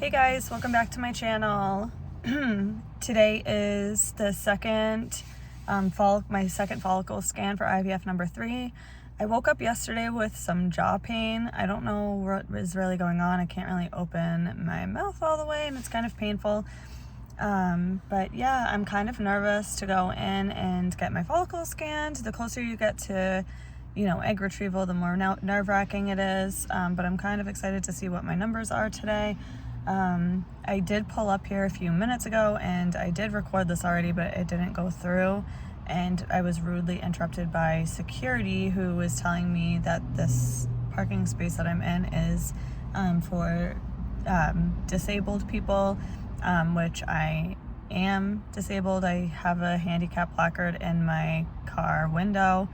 Hey guys, welcome back to my channel. Today is the second my second follicle scan for IVF number 3. I woke up yesterday with some jaw pain. I don't know what is really going on. I can't really open my mouth all the way and it's kind of painful. But yeah, I'm kind of nervous to go in and get my follicle scanned. The closer you get to egg retrieval, the more nerve-wracking it is, but I'm kind of excited to see what my numbers are today. I did pull up here a few minutes ago and I did record this already, but it didn't go through, and I was rudely interrupted by security who was telling me that this parking space that I'm in is for disabled people, which I am disabled. I have a handicap placard in my car window.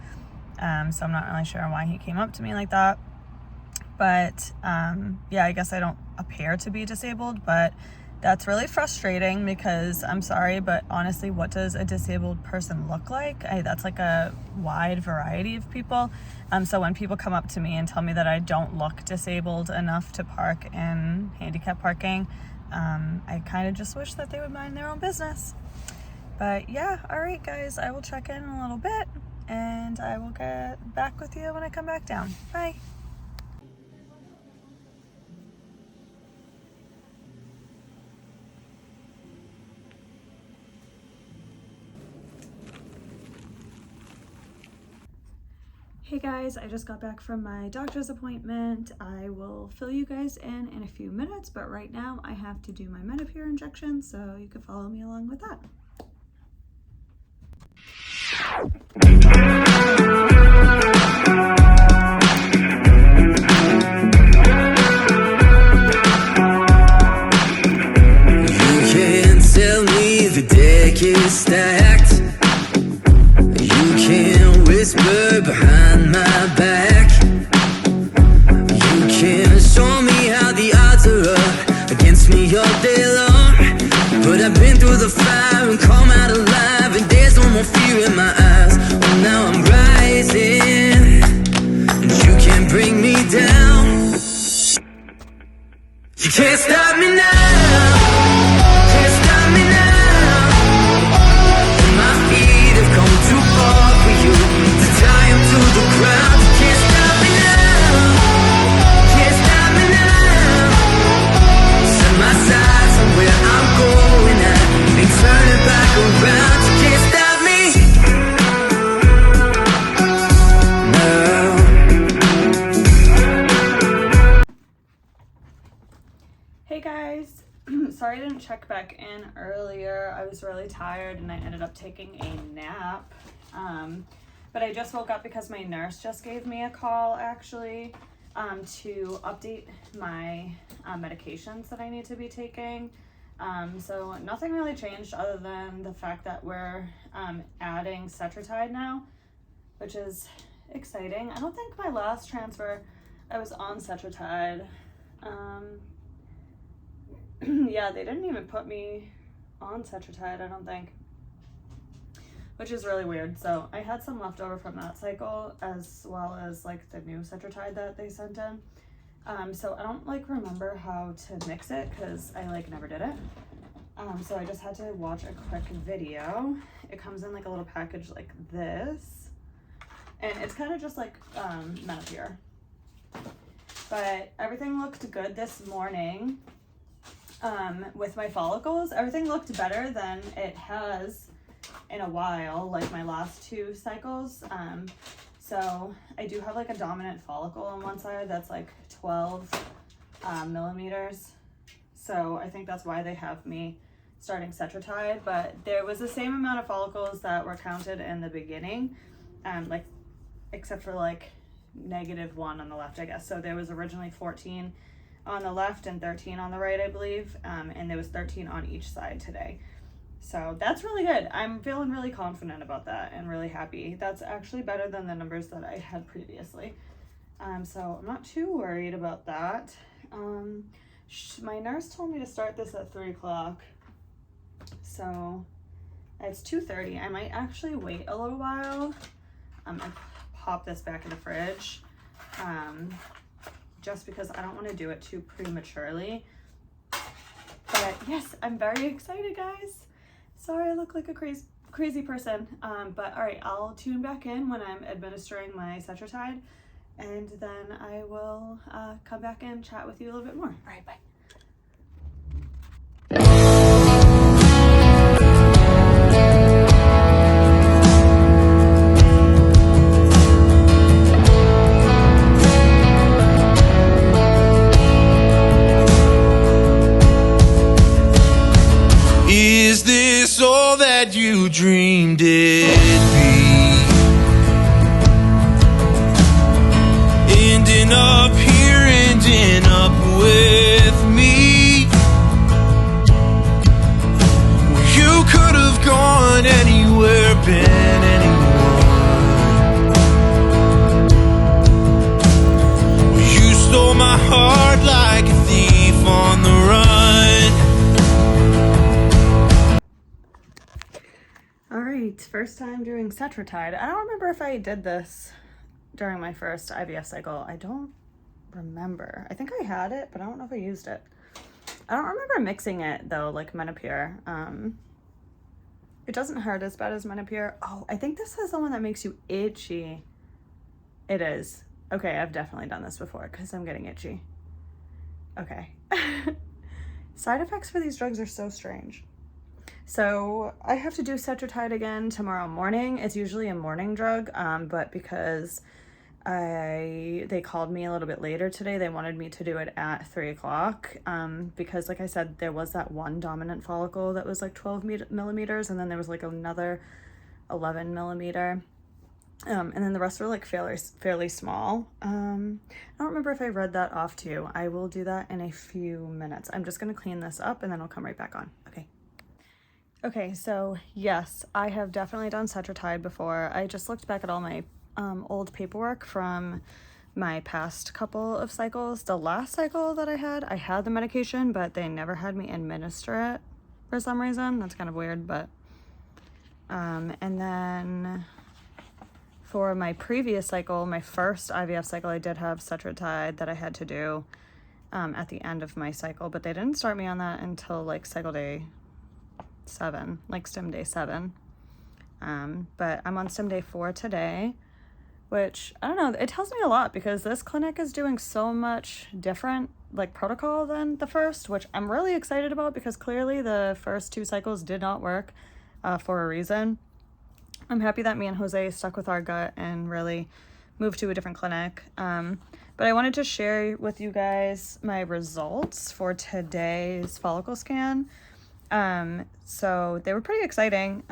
So I'm not really sure why he came up to me like that. But yeah, I guess I don't appear to be disabled, but that's really frustrating because I'm sorry, but honestly, what does a disabled person look like? That's like a wide variety of people. So when people come up to me and tell me that I don't look disabled enough to park in handicap parking, I kind of just wish that they would mind their own business. But yeah, all right guys, I will check in a little bit and I will get back with you when I come back down. Bye. Hey guys, I just got back from my doctor's appointment. I will fill you guys in a few minutes, but right now I have to do my Menopur injection, so you can follow me along with that. You can't tell me the deck is stacked. You can't whisper behind my back. You can't show me how the odds are up against me all day long. But I've been through the fire and come out alive, and there's no more fear in my eyes. Oh, now I'm rising, and you can't bring me down. You can't stop me now. Can't stop me now. My feet have come too far for you to tie them to the ground. You can't stop me now. Can't stop me now. Set my sights on where I'm going at, and turn it back around. You can't stop me now. Hey guys, sorry I didn't check back in earlier. I was really tired and I ended up taking a nap. But I just woke up because my nurse just gave me a call actually to update my medications that I need to be taking. So nothing really changed other than the fact that we're adding Cetrotide now, which is exciting. I don't think my last transfer I was on Cetrotide. Yeah, they didn't even put me on Cetrotide, I don't think, which is really weird. So I had some left over from that cycle, as well as like the new Cetrotide that they sent in. So I don't like remember how to mix it because I like never did it. So I just had to watch a quick video. It comes in like a little package like this, and it's kind of just like Menopur. But everything looked good this morning. With my follicles, everything looked better than it has in a while, like my last 2 cycles. So I do have like a dominant follicle on one side that's like 12 millimeters. So I think that's why they have me starting Cetrotide, but there was the same amount of follicles that were counted in the beginning, like except for like -1 on the left, I guess. So there was originally 14 on the left and 13 on the right, I believe, and there was 13 on each side today. So that's really good. I'm feeling really confident about that and really happy. That's actually better than the numbers that I had previously. So I'm not too worried about that. My nurse told me to start this at 3 o'clock. So it's 2:30. I might actually wait a little while. I pop this back in the fridge. Just because I don't want to do it too prematurely. But yes, I'm very excited, guys. Sorry I look like a crazy person. But all right, I'll tune back in when I'm administering my Cetrotide, and then I will come back and chat with you a little bit more. All right, bye. Is this all that you dreamed it'd be? Ending up here, ending up with me. Well, you could have gone anywhere, been anyone. Well, you stole my heart like a thief on the run. Alright, first time doing Cetrotide. I don't remember if I did this during my first IVF cycle. I don't remember. I think I had it, but I don't know if I used it. I don't remember mixing it though, like Menopur. It doesn't hurt as bad as Menopur. Oh, I think this is the one that makes you itchy. It is. Okay, I've definitely done this before because I'm getting itchy. Okay. Side effects for these drugs are so strange. So I have to do Cetrotide again tomorrow morning. It's usually a morning drug, but because they called me a little bit later today, they wanted me to do it at 3 o'clock, because like I said, there was that one dominant follicle that was like 12 millimeters, and then there was like another 11 millimeter. And then the rest were like fairly small. I don't remember if I read that off to you. I will do that in a few minutes. I'm just going to clean this up and then I'll come right back on. Okay. Okay, so yes, I have definitely done Cetrotide before. I just looked back at all my old paperwork from my past couple of cycles. The last cycle that I had the medication, but they never had me administer it for some reason. That's kind of weird, but and then for my previous cycle, my first IVF cycle, I did have Cetrotide that I had to do at the end of my cycle, but they didn't start me on that until like cycle day 7, like stem day 7. But I'm on stem day 4 today, which I don't know, it tells me a lot because this clinic is doing so much different like protocol than the first, which I'm really excited about because clearly the first 2 cycles did not work for a reason. I'm happy that me and Jose stuck with our gut and really moved to a different clinic. But I wanted to share with you guys my results for today's follicle scan. So they were pretty exciting.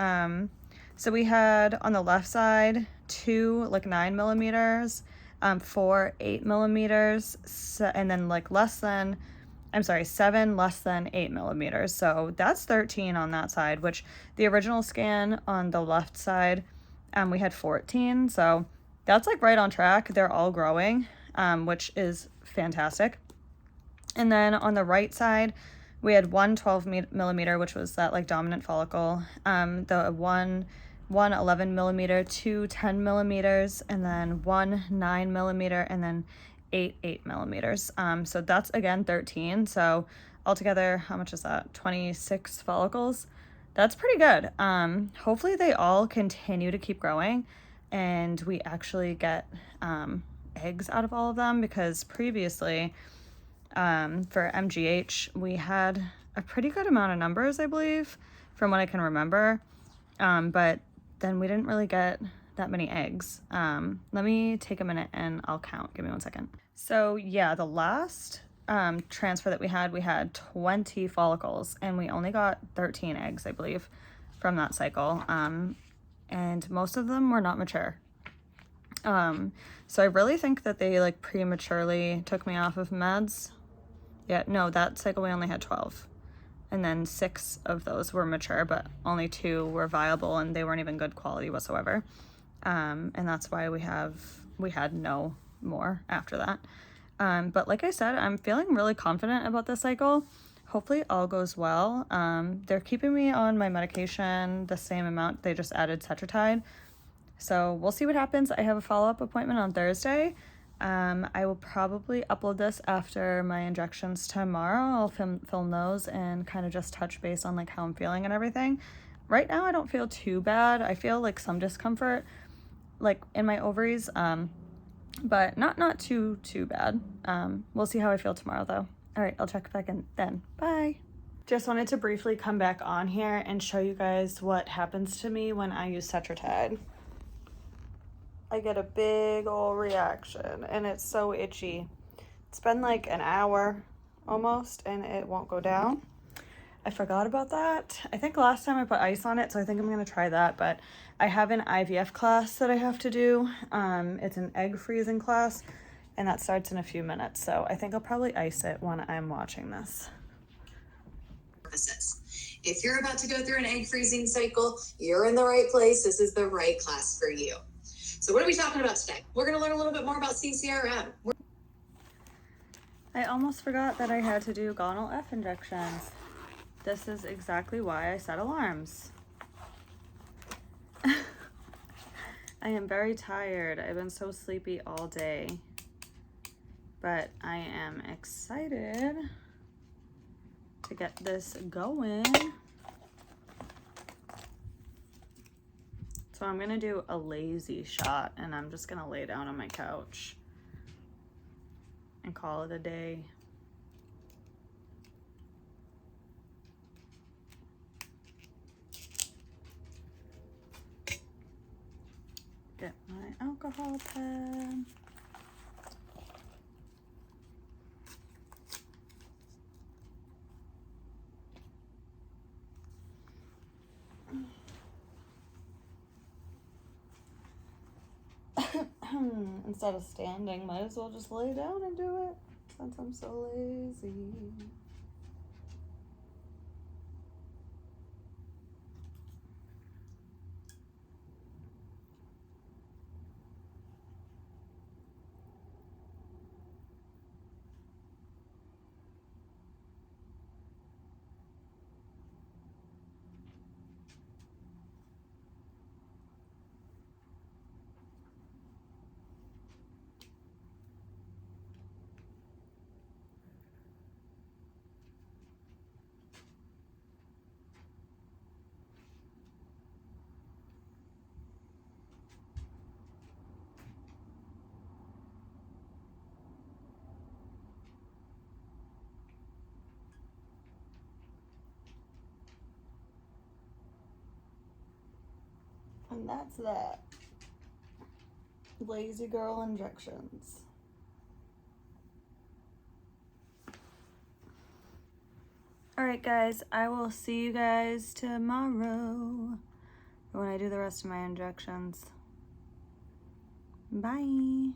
So we had on the left side 2 like 9 millimeters, 4 8 millimeters, and then like 7 less than 8 millimeters. So that's 13 on that side, which the original scan on the left side, we had 14. So that's like right on track. They're all growing, which is fantastic. And then on the right side, we had 12 millimeter, which was that like dominant follicle, the one 11 millimeter, 2 10 millimeters, and then 1 9 millimeter, and then 8 millimeters. So that's again 13. So altogether, how much is that? 26 follicles. That's pretty good. Hopefully they all continue to keep growing and we actually get eggs out of all of them, because previously for MGH, we had a pretty good amount of numbers, I believe, from what I can remember. But then we didn't really get that many eggs. Let me take a minute and I'll count. Give me 1 second. So yeah, the last transfer that we had 20 follicles and we only got 13 eggs, I believe, from that cycle. And most of them were not mature. So I really think that they like prematurely took me off of meds. Yeah, no, that cycle we only had 12. And then 6 of those were mature, but only 2 were viable and they weren't even good quality whatsoever. And that's why we had no more after that. But like I said, I'm feeling really confident about this cycle. Hopefully all goes well. They're keeping me on my medication the same amount. They just added Cetrotide. So we'll see what happens. I have a follow-up appointment on Thursday. I will probably upload this after my injections tomorrow. I'll film those and kind of just touch base on like how I'm feeling and everything. Right now I don't feel too bad. I feel like some discomfort like in my ovaries, but not too bad. We'll see how I feel tomorrow though. All right, I'll check back in then. Bye. Just wanted to briefly come back on here and show you guys what happens to me when I use Tetratyde. I get a big old reaction and it's so itchy. It's been like an hour almost and it won't go down. I forgot about that. I think last time I put ice on it, so I think I'm gonna try that, but I have an IVF class that I have to do. It's an egg freezing class and that starts in a few minutes. So I think I'll probably ice it when I'm watching this. If you're about to go through an egg freezing cycle, you're in the right place. This is the right class for you. So what are we talking about today? We're going to learn a little bit more about CCRM. I almost forgot that I had to do gonal F injections. This is exactly why I set alarms. I am very tired. I've been so sleepy all day, but I am excited to get this going. So I'm gonna do a lazy shot and I'm just gonna lay down on my couch and call it a day. Get my alcohol pen. Instead of standing, might as well just lay down and do it since I'm so lazy. And that's that. Lazy girl injections. Alright guys, I will see you guys tomorrow when I do the rest of my injections. Bye.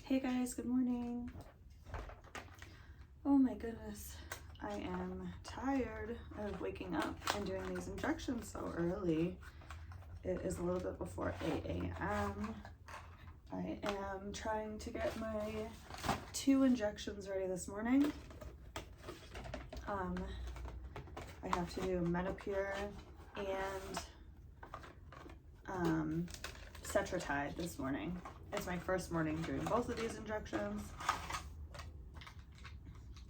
Hey guys, good morning. Oh my goodness, I am tired of waking up and doing these injections so early. It is a little bit before 8 a.m. I am trying to get my 2 injections ready this morning. I have to do Menopur and Tetratyde this morning. It's my first morning doing both of these injections,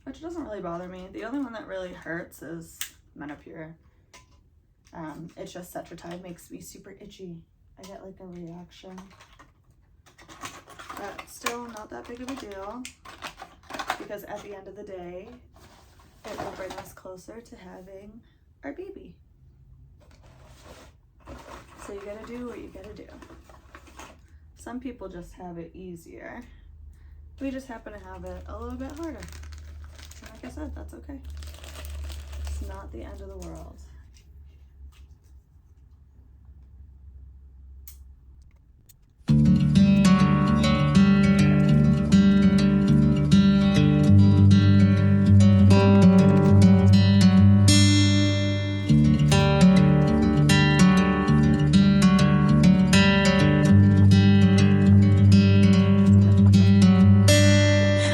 which doesn't really bother me. The only one that really hurts is Menopur. It's just Tetratyde makes me super itchy. I get like a reaction, but still not that big of a deal because at the end of the day, it will bring us closer to having our baby. So you gotta do what you gotta do. Some people just have it easier. We just happen to have it a little bit harder. And like I said, that's okay. It's not the end of the world.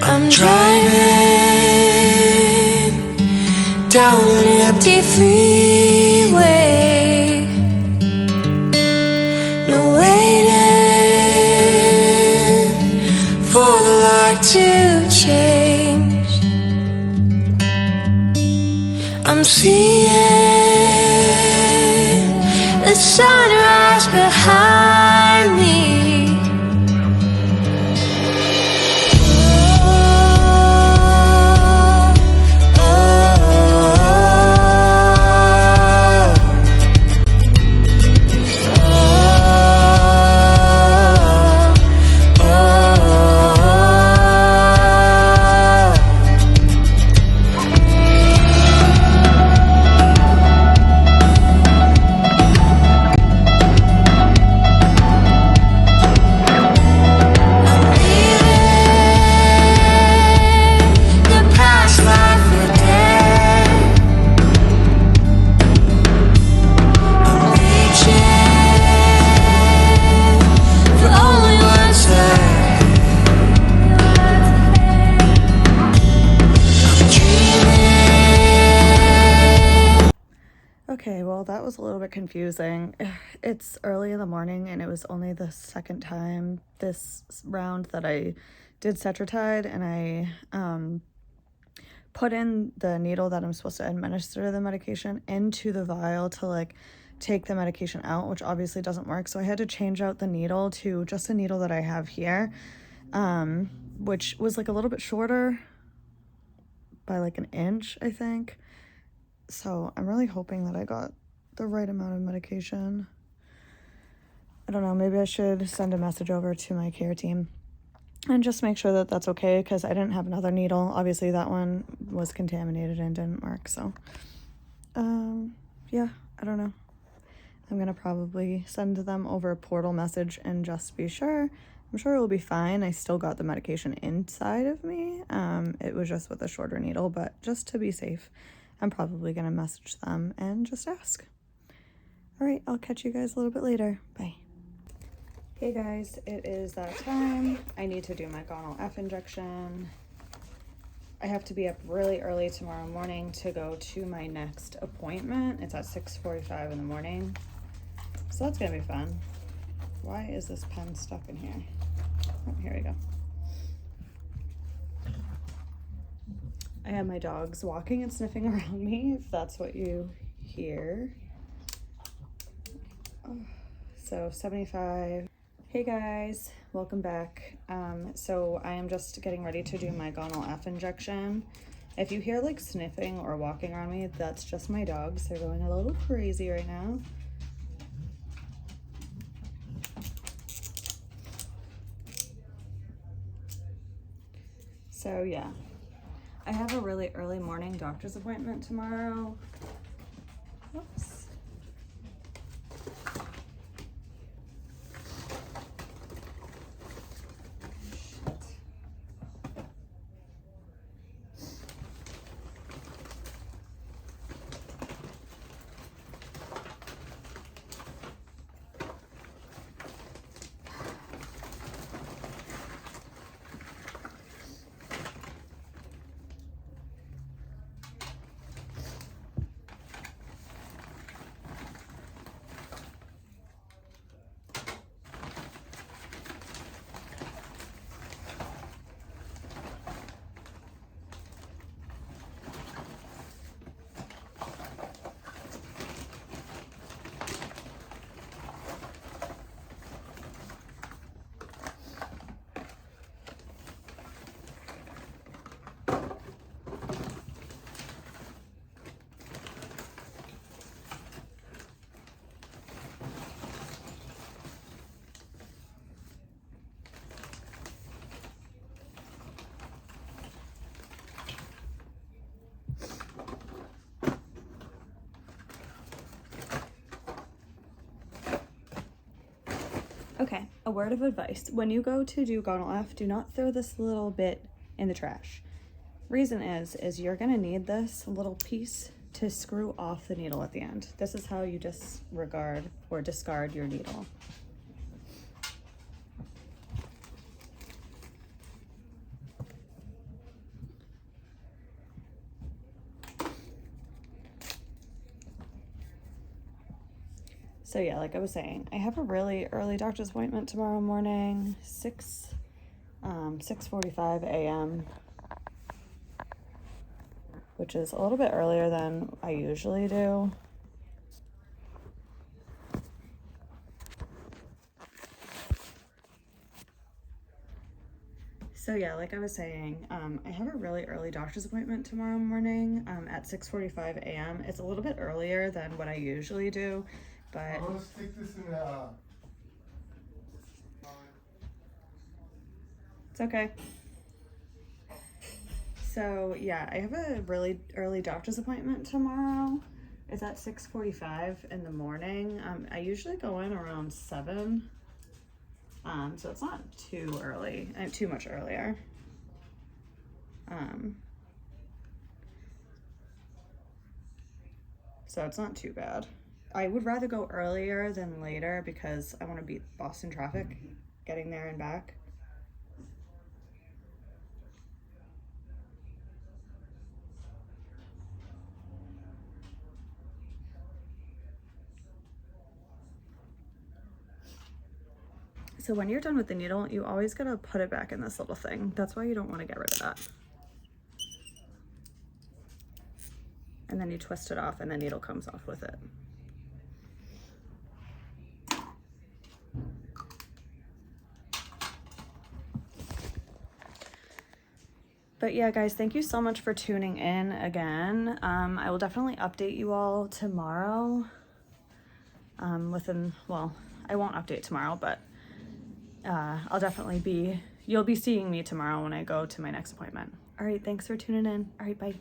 I'm driving down an empty freeway, no waiting for the light to change. I'm seeing the sunrise behind me. Okay, well, that was a little bit confusing. It's early in the morning, and it was only the second time this round that I did Cetrotide, and I put in the needle that I'm supposed to administer the medication into the vial to like take the medication out, which obviously doesn't work. So I had to change out the needle to just a needle that I have here, which was like a little bit shorter by like an inch, I think. So I'm really hoping that I got the right amount of medication. I don't know, maybe I should send a message over to my care team and just make sure that that's okay, because I didn't have another needle. Obviously that one was contaminated and didn't work. So yeah, I don't know. I'm gonna probably send them over a portal message and just be sure. I'm sure it will be fine. I still got the medication inside of me. It was just with a shorter needle, but just to be safe, I'm probably gonna message them and just ask. All right, I'll catch you guys a little bit later. Bye. Hey guys, it is that time. I need to do my gonal F injection. I have to be up really early tomorrow morning to go to my next appointment. It's at 6:45 in the morning. So that's gonna be fun. Why is this pen stuck in here? Oh, here we go. I have my dogs walking and sniffing around me, if that's what you hear. Oh, so 75. Hey guys, welcome back. So I am just getting ready to do my gonal F injection. If you hear like sniffing or walking around me, that's just my dogs. They're going a little crazy right now. So yeah, I have a really early morning doctor's appointment tomorrow. Whoops. Okay, a word of advice. When you go to do gonal F, do not throw this little bit in the trash. Reason is you're gonna need this little piece to screw off the needle at the end. This is how you disregard or discard your needle. So yeah, like I was saying, I have a really early doctor's appointment tomorrow morning, 6:45 a.m., which is a little bit earlier than I usually do. So yeah, like I was saying, I have a really early doctor's appointment tomorrow morning at 6:45 a.m. It's a little bit earlier than what I usually do, but I'm gonna stick this in it's okay. So yeah, I have a really early doctor's appointment tomorrow. It's at 6:45 in the morning. I usually go in around 7. So it's not too early, too much earlier. So it's not too bad. I would rather go earlier than later because I want to beat Boston traffic getting there and back. So when you're done with the needle, you always gotta put it back in this little thing. That's why you don't want to get rid of that. And then you twist it off and the needle comes off with it. But yeah, guys, thank you so much for tuning in again. I will definitely update you all tomorrow. Well, I won't update tomorrow, but you'll be seeing me tomorrow when I go to my next appointment. All right, thanks for tuning in. All right, bye.